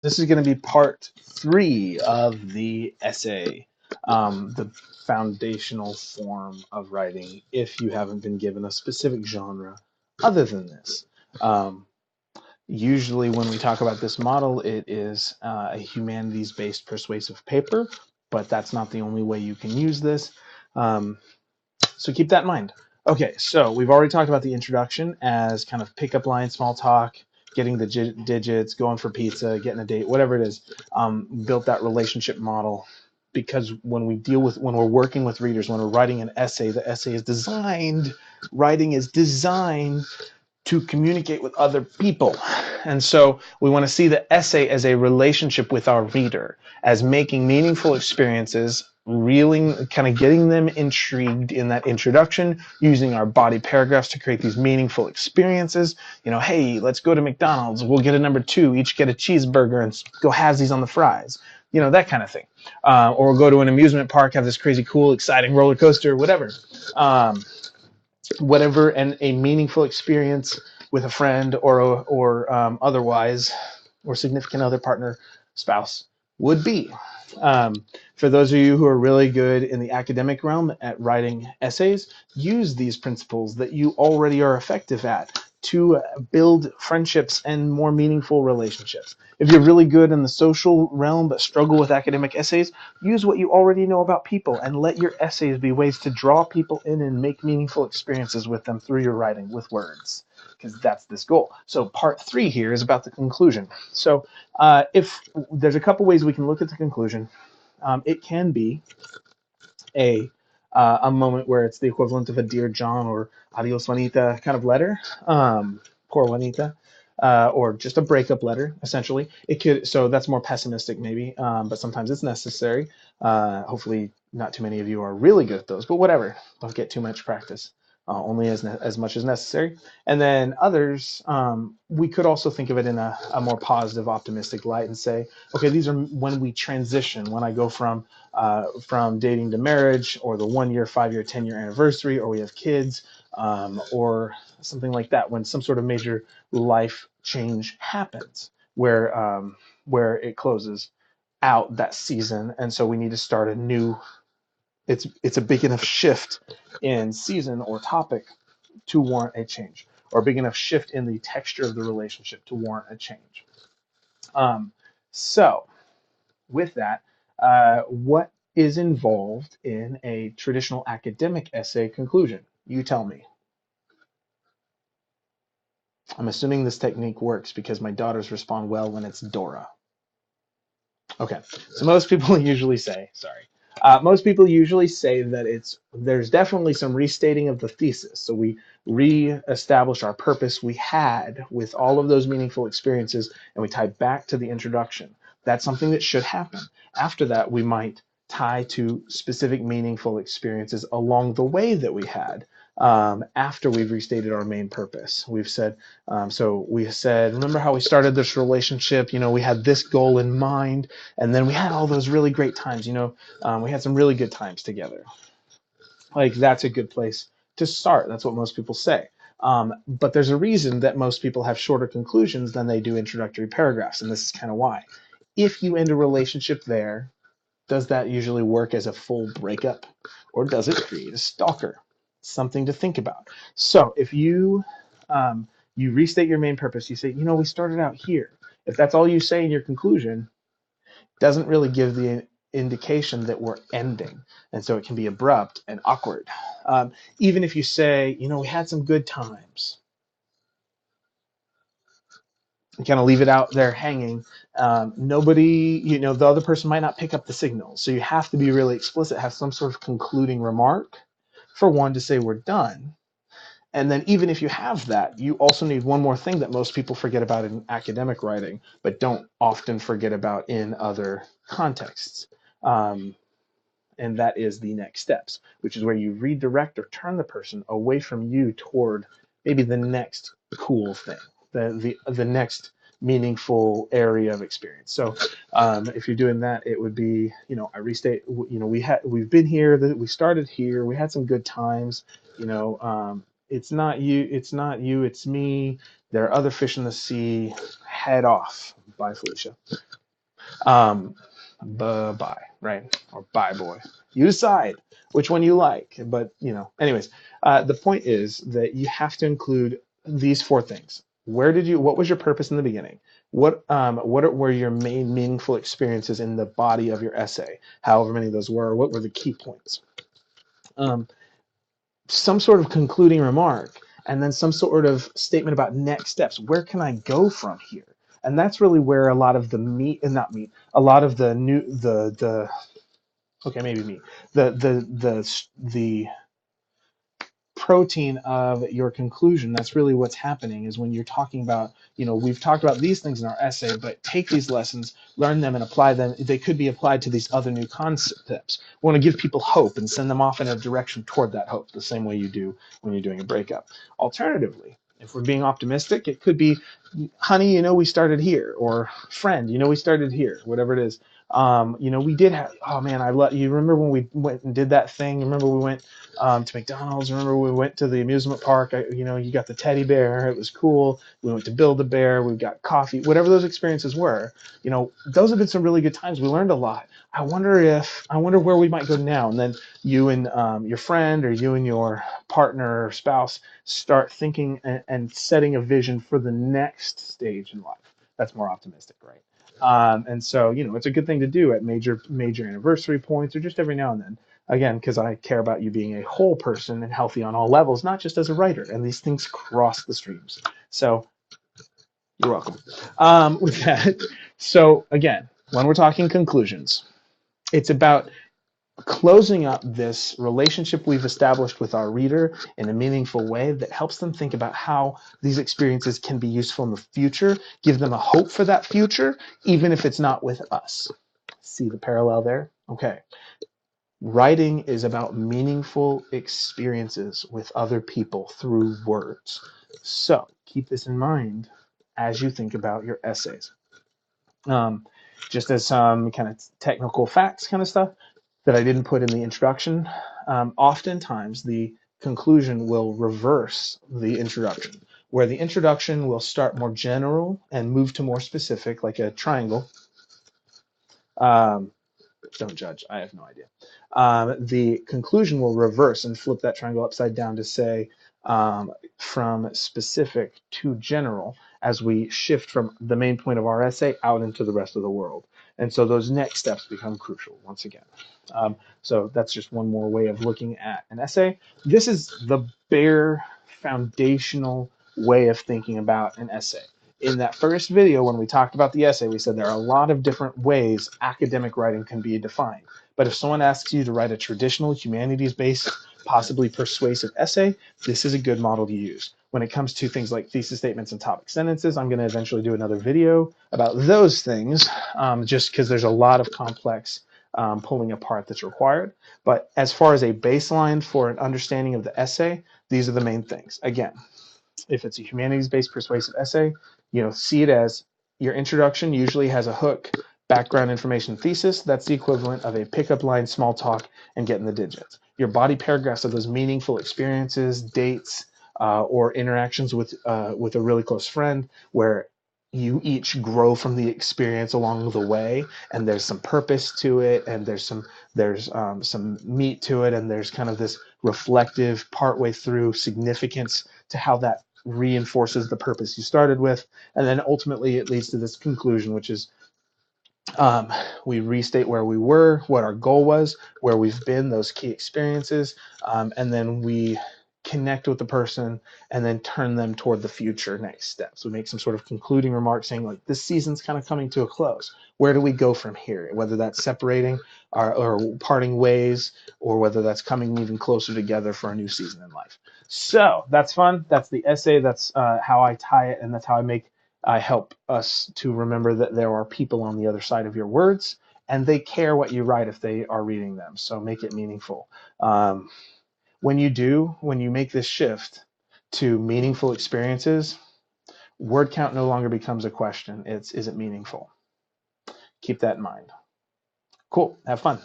This is going to be part 3 of the essay, the foundational form of writing, if you haven't been given a specific genre other than this. Um, Usually, when we talk about this model, it is a humanities based persuasive paper, but that's not the only way you can use this. Um, so keep that in mind. Okay, so we've already talked about the introduction as kind of pickup line, small talk, getting the digits, going for pizza, getting a date, whatever it is. Built that relationship model because when we're working with readers, when we're writing an essay, the essay is designed, writing is designed to communicate with other people. And so we want to see the essay as a relationship with our reader, as making meaningful experiences, reeling, kind of getting them intrigued in that introduction, using our body paragraphs to create these meaningful experiences. Hey, let's go to McDonald's. We'll get a number 2, each get a cheeseburger and go halvesies on the fries. That kind of thing. Or we'll go to an amusement park, have this crazy, cool, exciting roller coaster, whatever. Whatever and a meaningful experience with a friend or otherwise, or significant other, partner, spouse would be. For those of you who are really good in the academic realm at writing essays, use these principles that you already are effective at to build friendships and more meaningful relationships. If you're really good in the social realm but struggle with academic essays, use what you already know about people and let your essays be ways to draw people in and make meaningful experiences with them through your writing with words, because that's this goal. So part 3 here is about the conclusion. So if there's a couple ways we can look at the conclusion. It can be a moment where it's the equivalent of a Dear John or Adios Juanita kind of letter, poor Juanita, or just a breakup letter, essentially. So that's more pessimistic maybe, but sometimes it's necessary. Hopefully not too many of you are really good at those, but whatever. Don't get too much practice. Only as much as necessary. And then others, we could also think of it in a more positive, optimistic light and say, okay, these are when we transition, when I go from dating to marriage, or the 1 year, 5 year, 10 year anniversary, or we have kids, or something like that, when some sort of major life change happens where it closes out that season, and so we need to start a new. It's a big enough shift in season or topic to warrant a change, or a big enough shift in the texture of the relationship to warrant a change. Um, so with that, what is involved in a traditional academic essay conclusion? You tell me. I'm assuming this technique works because my daughters respond well when it's Dora. Okay, so most people usually say, sorry, most people usually say that there's definitely some restating of the thesis. So we re-establish our purpose we had with all of those meaningful experiences, and we tie back to the introduction. That's something that should happen. After that, we might tie to specific meaningful experiences along the way that we had, after we've restated our main purpose. So we said, remember how we started this relationship? We had this goal in mind, and then we had all those really great times. We had some really good times together. Like, that's a good place to start. That's what most people say. But there's a reason that most people have shorter conclusions than they do introductory paragraphs, and this is kind of why. If you end a relationship there, does that usually work as a full breakup, or does it create a stalker? Something to think about. So if you restate your main purpose, you say, we started out here. If that's all you say in your conclusion, doesn't really give the indication that we're ending, and so it can be abrupt and awkward. Even if you say, we had some good times, you kind of leave it out there hanging. Nobody, the other person might not pick up the signal, so you have to be really explicit, have some sort of concluding remark for one to say we're done. And then even if you have that, you also need one more thing that most people forget about in academic writing, but don't often forget about in other contexts. Um, and that is the next steps, which is where you redirect or turn the person away from you toward maybe the next cool thing, the next meaningful area of experience. So if you're doing that, it would be, I restate, we've been here, we started here, we had some good times, it's not you, it's me, there are other fish in the sea, head off, Bye, Felicia. Bye, right? Or bye, boy. You decide which one you like. But, anyways, the point is that you have to include these four things. What was your purpose in the beginning? Were your main meaningful experiences in the body of your essay? However many of those were, what were the key points? Some sort of concluding remark, and then some sort of statement about next steps. Where can I go from here? And that's really where a lot of the a lot of the new, okay, maybe meat, the protein of your conclusion. That's really what's happening is when you're talking about, we've talked about these things in our essay, but take these lessons, learn them, and apply them. They could be applied to these other new concepts. We want to give people hope and send them off in a direction toward that hope, the same way you do when you're doing a breakup. Alternatively, if we're being optimistic, it could be, honey, we started here, or friend, we started here, whatever it is. We did have, oh man, you remember when we went and did that thing? Remember we went to McDonald's. Remember we went to the amusement park. You got the teddy bear. It was cool. We went to Build-A-Bear. We got coffee. Whatever those experiences were, those have been some really good times. We learned a lot. I wonder where we might go now. And then you and your friend, or you and your partner or spouse start thinking and setting a vision for the next stage in life. That's more optimistic, right? And so, it's a good thing to do at major anniversary points, or just every now and then. Again, because I care about you being a whole person and healthy on all levels, not just as a writer. And these things cross the streams. So you're welcome. With that, so again, when we're talking conclusions, it's about closing up this relationship we've established with our reader in a meaningful way that helps them think about how these experiences can be useful in the future, give them a hope for that future, even if it's not with us. See the parallel there? Okay. Writing is about meaningful experiences with other people through words. So keep this in mind as you think about your essays. Just as some kind of technical facts kind of stuff that I didn't put in the introduction, oftentimes the conclusion will reverse the introduction, where the introduction will start more general and move to more specific, like a triangle. Don't judge. I have no idea. The conclusion will reverse and flip that triangle upside down to say from specific to general as we shift from the main point of our essay out into the rest of the world. And so those next steps become crucial once again. So that's just one more way of looking at an essay. This is the bare foundational way of thinking about an essay. In that first video, when we talked about the essay, we said there are a lot of different ways academic writing can be defined. But if someone asks you to write a traditional humanities-based, possibly persuasive essay, this is a good model to use. When it comes to things like thesis statements and topic sentences, I'm going to eventually do another video about those things, just because there's a lot of complex pulling apart that's required. But as far as a baseline for an understanding of the essay, these are the main things. Again, if it's a humanities-based persuasive essay, see it as your introduction usually has a hook, background information, thesis. That's the equivalent of a pickup line, small talk, and getting the digits. Your body paragraphs are those meaningful experiences, dates, or interactions with a really close friend where you each grow from the experience along the way, and there's some purpose to it, and there's some meat to it, and there's kind of this reflective partway through significance to how that reinforces the purpose you started with, and then ultimately it leads to this conclusion, which is we restate where we were, what our goal was, where we've been, those key experiences, and then we connect with the person and then turn them toward the future next steps. We make some sort of concluding remark saying, like, this season's kind of coming to a close. Where do we go from here? Whether that's separating or parting ways, or whether that's coming even closer together for a new season in life. So that's fun. That's the essay. That's how I tie it, and that's how I help us to remember that there are people on the other side of your words, and they care what you write if they are reading them. So make it meaningful. When you make this shift to meaningful experiences, word count no longer becomes a question. Is it meaningful? Keep that in mind. Cool. Have fun.